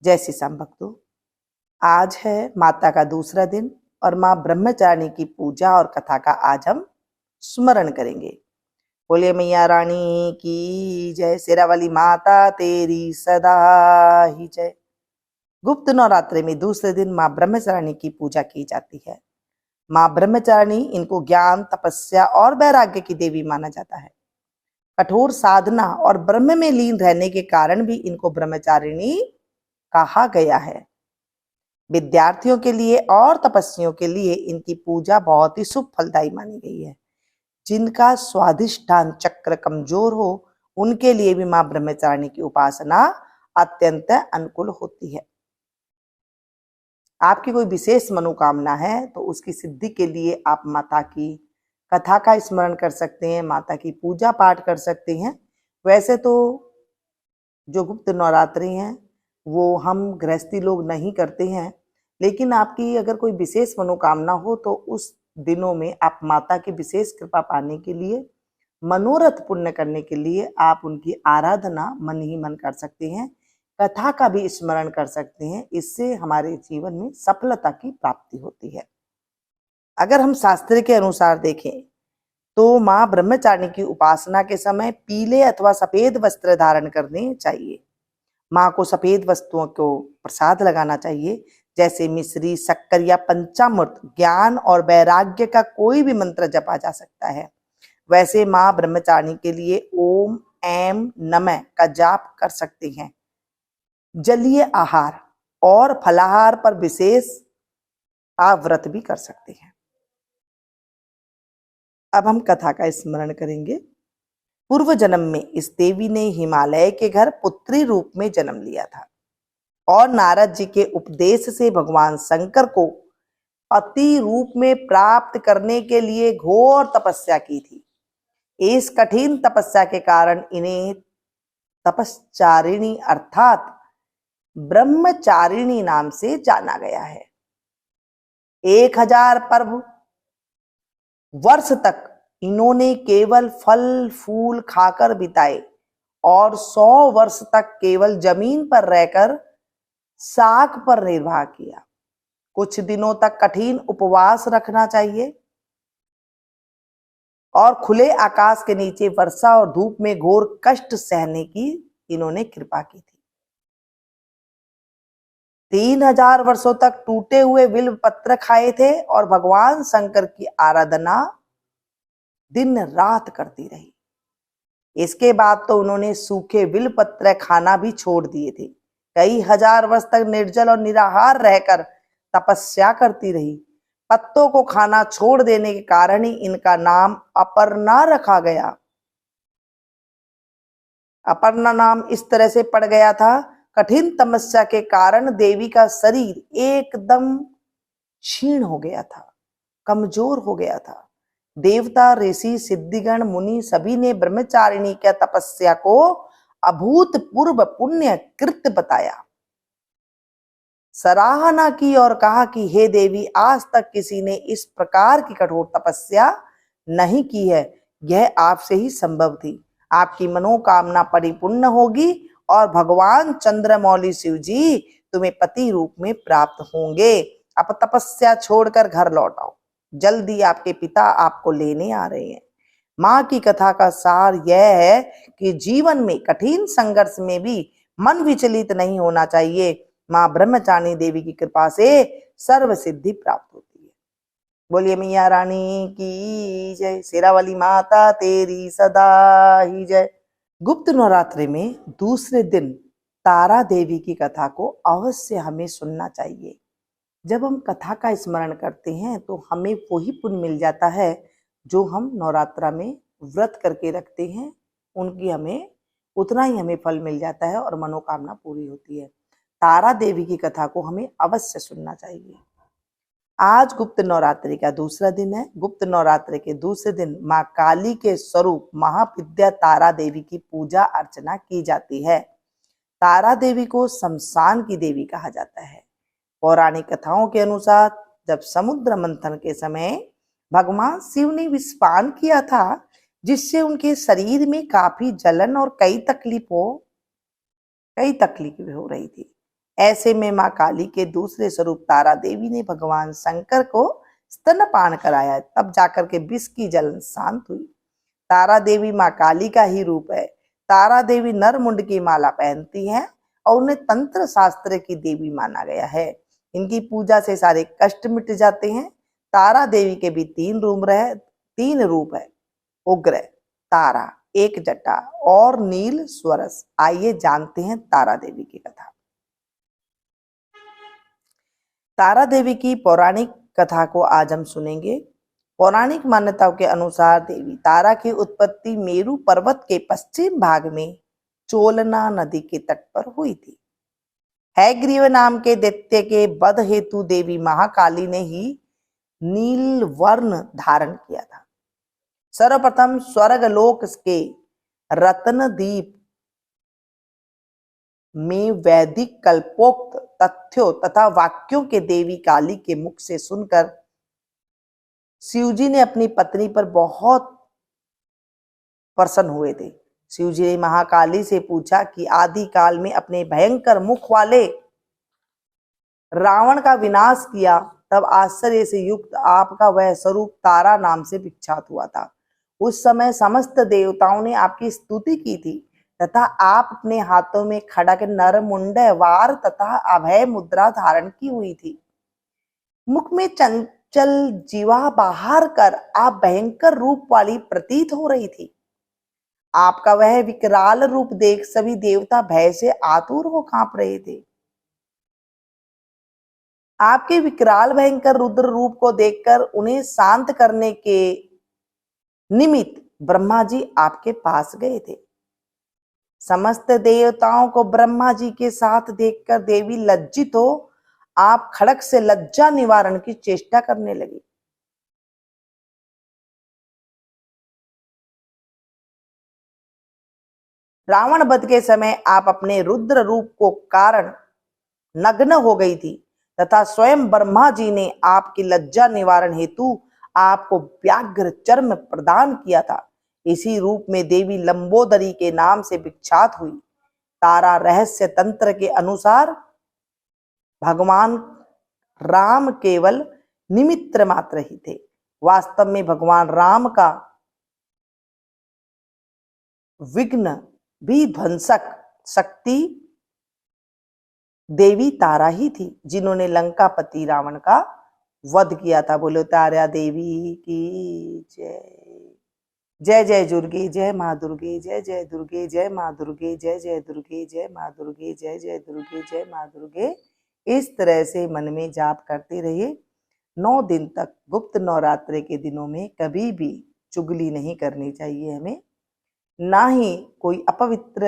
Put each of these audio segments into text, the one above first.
जैसे संभक्तों, आज है माता का दूसरा दिन और माँ ब्रह्मचारिणी की पूजा और कथा का आज हम स्मरण करेंगे। बोलिए मैया रानी की जय, शेरा वाली माता तेरी सदा ही जय। गुप्त नवरात्रि में दूसरे दिन माँ ब्रह्मचारिणी की पूजा की जाती है। माँ ब्रह्मचारिणी, इनको ज्ञान, तपस्या और वैराग्य की देवी माना जाता है। कठोर साधना और ब्रह्म में लीन रहने के कारण भी इनको ब्रह्मचारिणी कहा गया है। विद्यार्थियों के लिए और तपस्वियों के लिए इनकी पूजा बहुत ही शुभ फलदायी मानी गई है। जिनका स्वाधिष्ठान चक्र कमजोर हो, उनके लिए भी मां ब्रह्मचारिणी की उपासना अत्यंत अनुकूल होती है। आपकी कोई विशेष मनोकामना है तो उसकी सिद्धि के लिए आप माता की कथा का स्मरण कर सकते हैं, माता की पूजा पाठ कर सकते हैं। वैसे तो जो गुप्त नवरात्रि हैं वो हम गृहस्थी लोग नहीं करते हैं, लेकिन आपकी अगर कोई विशेष मनोकामना हो तो उस दिनों में आप माता की विशेष कृपा पाने के लिए, मनोरथ पूर्ण करने के लिए आप उनकी आराधना मन ही मन कर सकते हैं, कथा का भी स्मरण कर सकते हैं। इससे हमारे जीवन में सफलता की प्राप्ति होती है। अगर हम शास्त्र के अनुसार देखें तो मां ब्रह्मचारिणी की उपासना के समय पीले अथवा सफेद वस्त्र धारण करने चाहिए। मां को सफेद वस्तुओं को प्रसाद लगाना चाहिए, जैसे मिश्री, शक्कर या पंचामृत। ज्ञान और वैराग्य का कोई भी मंत्र जपा जा सकता है। वैसे मां ब्रह्मचारिणी के लिए ओम ऐम नमः का जाप कर सकते हैं। जलीय आहार और फलाहार पर विशेष आप व्रत भी कर सकते हैं। अब हम कथा का स्मरण करेंगे। पूर्व जन्म में इस देवी ने हिमालय के घर पुत्री रूप में जन्म लिया था और नारद जी के उपदेश से भगवान शंकर को पति रूप में प्राप्त करने के लिए घोर तपस्या की थी। इस कठिन तपस्या के कारण इन्हें तपश्चारिणी अर्थात ब्रह्मचारिणी नाम से जाना गया है। 1000 पर्व वर्ष तक इन्होंने केवल फल फूल खाकर बिताए और 100 वर्ष तक केवल जमीन पर रहकर साग पर निर्वाह किया। कुछ दिनों तक कठिन उपवास रखना चाहिए और खुले आकाश के नीचे वर्षा और धूप में घोर कष्ट सहने की इन्होंने कृपा की थी। 3000 वर्षों तक टूटे हुए बिल्व पत्र खाए थे और भगवान शंकर की आराधना दिन रात करती रही। इसके बाद तो उन्होंने सूखे बिल्व पत्र खाना भी छोड़ दिए थे। कई हजार वर्ष तक निर्जल और निराहार रहकर तपस्या करती रही। पत्तों को खाना छोड़ देने के कारण ही इनका नाम अपर्णा रखा गया। अपर्णा नाम इस तरह से पड़ गया था, कठिन तपस्या के कारण देवी का शरीर एकदम क्षीण हो गया था, कमजोर हो गया था। देवता, ऋषि, सिद्धिगण, मुनि सभी ने ब्रह्मचारिणी की तपस्या को अभूतपूर्व पुण्य कृत्य बताया, सराहना की और कहा कि हे देवी, आज तक किसी ने इस प्रकार की कठोर तपस्या नहीं की है। यह आपसे ही संभव थी। आपकी मनोकामना परिपूर्ण होगी और भगवान चंद्रमौली शिव जी तुम्हें पति रूप में प्राप्त होंगे। अब तपस्या छोड़कर घर लौट आओ, जल्दी आपके पिता आपको लेने आ रहे हैं। माँ की कथा का सार यह है कि जीवन में कठिन संघर्ष में भी मन विचलित नहीं होना चाहिए। माँ ब्रह्मचारिणी देवी की कृपा से सर्व सिद्धि प्राप्त होती है। बोलिए मैया रानी की जय, शेरा वाली माता तेरी सदा ही जय। गुप्त नवरात्रि में दूसरे दिन तारा देवी की कथा को अवश्य हमें सुनना चाहिए। जब हम कथा का स्मरण करते हैं तो हमें वही पुण्य मिल जाता है जो हम नवरात्रा में व्रत करके रखते हैं, उनकी हमें उतना ही हमें फल मिल जाता है और मनोकामना पूरी होती है। तारा देवी की कथा को हमें अवश्य सुनना चाहिए। आज गुप्त नवरात्रि का दूसरा दिन है। गुप्त नवरात्रि के दूसरे दिन माँ काली के स्वरूप महाविद्या तारा देवी की पूजा अर्चना की जाती है। तारा देवी को शमशान की देवी कहा जाता है। पौराणिक कथाओं के अनुसार जब समुद्र मंथन के समय भगवान शिव ने विषपान किया था, जिससे उनके शरीर में काफी जलन और कई तकलीफें हो रही थी। ऐसे में माँ काली के दूसरे स्वरूप तारा देवी ने भगवान शंकर को स्तनपान कराया, तब जाकर के विष की जलन शांत हुई। तारा देवी माँ काली का ही रूप है। तारा देवी नर मुंड की माला पहनती हैं और उन्हें तंत्र शास्त्र की देवी माना गया है। इनकी पूजा से सारे कष्ट मिट जाते हैं। तारा देवी के भी तीन रूप है, उग्र, तारा, एक जटा और नील स्वरस। आइए जानते हैं तारा देवी की कथा। तारा देवी की पौराणिक कथा को आज हम सुनेंगे। पौराणिक मान्यताओं के अनुसार देवी तारा की उत्पत्ति मेरु पर्वत के पश्चिम भाग में चोलना नदी के तट पर हुई थी। हैग्रीव नाम के दैत्य के वध हेतु देवी महाकाली ने ही नील वर्ण धारण किया था। सर्वप्रथम स्वर्गलोक के रत्नदीप में वैदिक कल्पोक्त तथ्यों तथा वाक्यों के देवी काली के मुख से सुनकर शिवजी ने अपनी पत्नी पर बहुत प्रसन्न हुए थे। शिवजी ने महाकाली से पूछा कि आदि काल में अपने भयंकर मुख वाले रावण का विनाश किया, तब आश्चर्य से युक्त आपका वह स्वरूप तारा नाम से विख्यात हुआ था। उस समय समस्त देवताओं ने आपकी स्तुति की थी तथा आप अपने हाथों में खड़ग, नरमुंड, वार तथा अभय मुद्रा धारण की हुई थी। मुख में चंचल जीवा बाहर कर आप भयंकर रूप वाली प्रतीत हो रही थी। आपका वह विकराल रूप देख सभी देवता भय से आतुर हो कांप रहे थे। आपके विकराल भयंकर रुद्र रूप को देखकर उन्हें शांत करने के निमित्त ब्रह्मा जी आपके पास गए थे। समस्त देवताओं को ब्रह्मा जी के साथ देखकर देवी लज्जित हो आप खड़ग से लज्जा निवारण की चेष्टा करने लगी। रावण वध के समय आप अपने रुद्र रूप को कारण नग्न हो गई थी तथा स्वयं ब्रह्मा जी ने आपकी लज्जा निवारण हेतु आपको व्याघ्र चर्म प्रदान किया था। इसी रूप में देवी लंबोदरी के नाम से विख्यात हुई। तारा रहस्य तंत्र के अनुसार भगवान राम केवल निमित्त मात्र ही थे। वास्तव में भगवान राम का विघ्न भी ध्वंसक शक्ति देवी तारा ही थी, जिन्होंने लंकापति रावण का वध किया था। बोलो तारा देवी की जय। जय जय दुर्गे, जय माँ दुर्गे, जय जय दुर्गे, जय माँ दुर्गे, जय जय दुर्गे, जय माँ दुर्गे, जय जय दुर्गे, जय माँ दुर्गे। इस तरह से मन में जाप करते रहिए। 9 दिन तक गुप्त नवरात्रि के दिनों में कभी भी चुगली नहीं करनी चाहिए हमें, ना ही कोई अपवित्र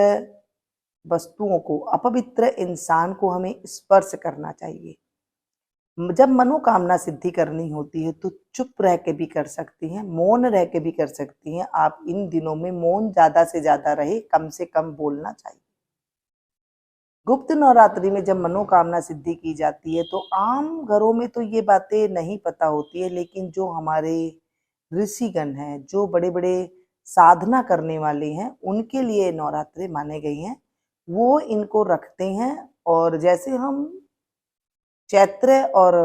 वस्तुओं को, अपवित्र इंसान को हमें स्पर्श करना चाहिए। जब मनोकामना सिद्धि करनी होती है तो चुप रह के भी कर सकती हैं, मौन रह के भी कर सकती हैं। आप इन दिनों में मौन ज्यादा से ज्यादा रहे, कम से कम बोलना चाहिए। गुप्त नवरात्रि में जब मनोकामना सिद्धि की जाती है तो आम घरों में तो ये बातें नहीं पता होती है, लेकिन जो हमारे ऋषिगण हैं, जो बड़े बड़े साधना करने वाले हैं, उनके लिए नवरात्रि माने गई हैं, वो इनको रखते हैं। और जैसे हम चैत्र और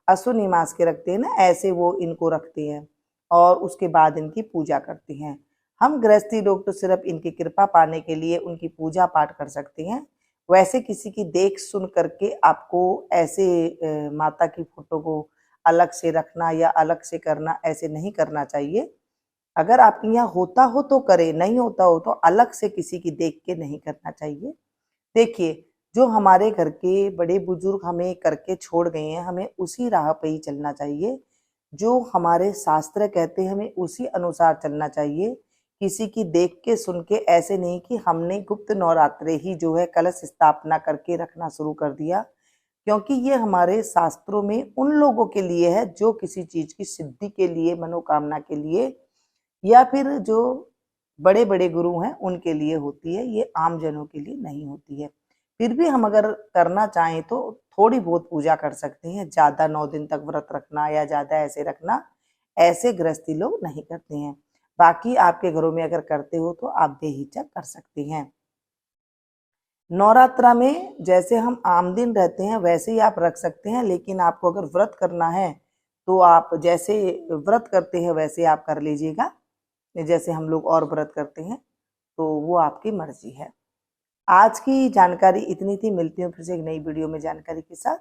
अश्विनी मास के रखते हैं ना, ऐसे वो इनको रखते हैं और उसके बाद इनकी पूजा करते हैं। हम गृहस्थी लोग तो सिर्फ इनकी कृपा पाने के लिए उनकी पूजा पाठ कर सकते हैं। वैसे किसी की देख सुन करके आपको ऐसे माता की फोटो को अलग से रखना या अलग से करना, ऐसे नहीं करना चाहिए। अगर आपके यहाँ होता हो तो करे, नहीं होता हो तो अलग से किसी की देख के नहीं करना चाहिए। देखिए, जो हमारे घर के बड़े बुजुर्ग हमें करके छोड़ गए हैं, हमें उसी राह पे ही चलना चाहिए। जो हमारे शास्त्र कहते हैं हमें उसी अनुसार चलना चाहिए। किसी की देख के सुन के ऐसे नहीं कि हमने गुप्त नवरात्रे ही जो है कलश स्थापना करके रखना शुरू कर दिया, क्योंकि ये हमारे शास्त्रों में उन लोगों के लिए है जो किसी चीज की सिद्धि के लिए, मनोकामना के लिए, या फिर जो बड़े बड़े गुरु हैं उनके लिए होती है। ये आम जनों के लिए नहीं होती है। फिर भी हम अगर करना चाहें तो थोड़ी बहुत पूजा कर सकते हैं। ज्यादा 9 दिन तक व्रत रखना या ज्यादा ऐसे रखना, ऐसे गृहस्थी लोग नहीं करते हैं। बाकी आपके घरों में अगर करते हो तो आप बेहिचक कर सकते हैं। नवरात्रा में जैसे हम आम दिन रहते हैं वैसे ही आप रख सकते हैं, लेकिन आपको अगर व्रत करना है तो आप जैसे व्रत करते हैं वैसे आप कर लीजिएगा। जैसे हम लोग और व्रत करते हैं तो वो आपकी मर्जी है। आज की जानकारी इतनी थी, मिलती हूँ फिर से एक नई वीडियो में जानकारी के साथ।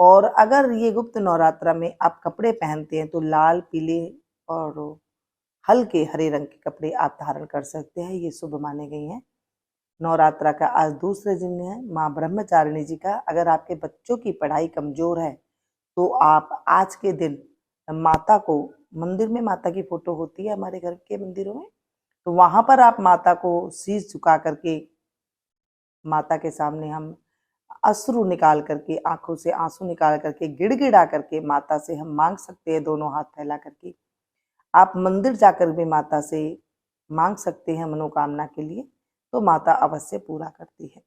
और अगर ये गुप्त नवरात्रा में आप कपड़े पहनते हैं तो लाल, पीले और हल्के हरे रंग के कपड़े आप धारण कर सकते हैं, ये शुभ माने गए हैं। नवरात्रा का आज दूसरे दिन है माँ ब्रह्मचारिणी जी का। अगर आपके बच्चों की पढ़ाई कमजोर है तो आप आज के दिन माता को, मंदिर में माता की फोटो होती है हमारे घर के मंदिरों में, तो वहां पर आप माता को शीश झुका करके, माता के सामने हम अश्रु निकाल करके, आंखों से आंसू निकाल करके, गिड़गिड़ा करके माता से हम मांग सकते हैं, दोनों हाथ फैला करके। आप मंदिर जाकर भी माता से मांग सकते हैं मनोकामना के लिए, तो माता अवश्य पूरा करती है।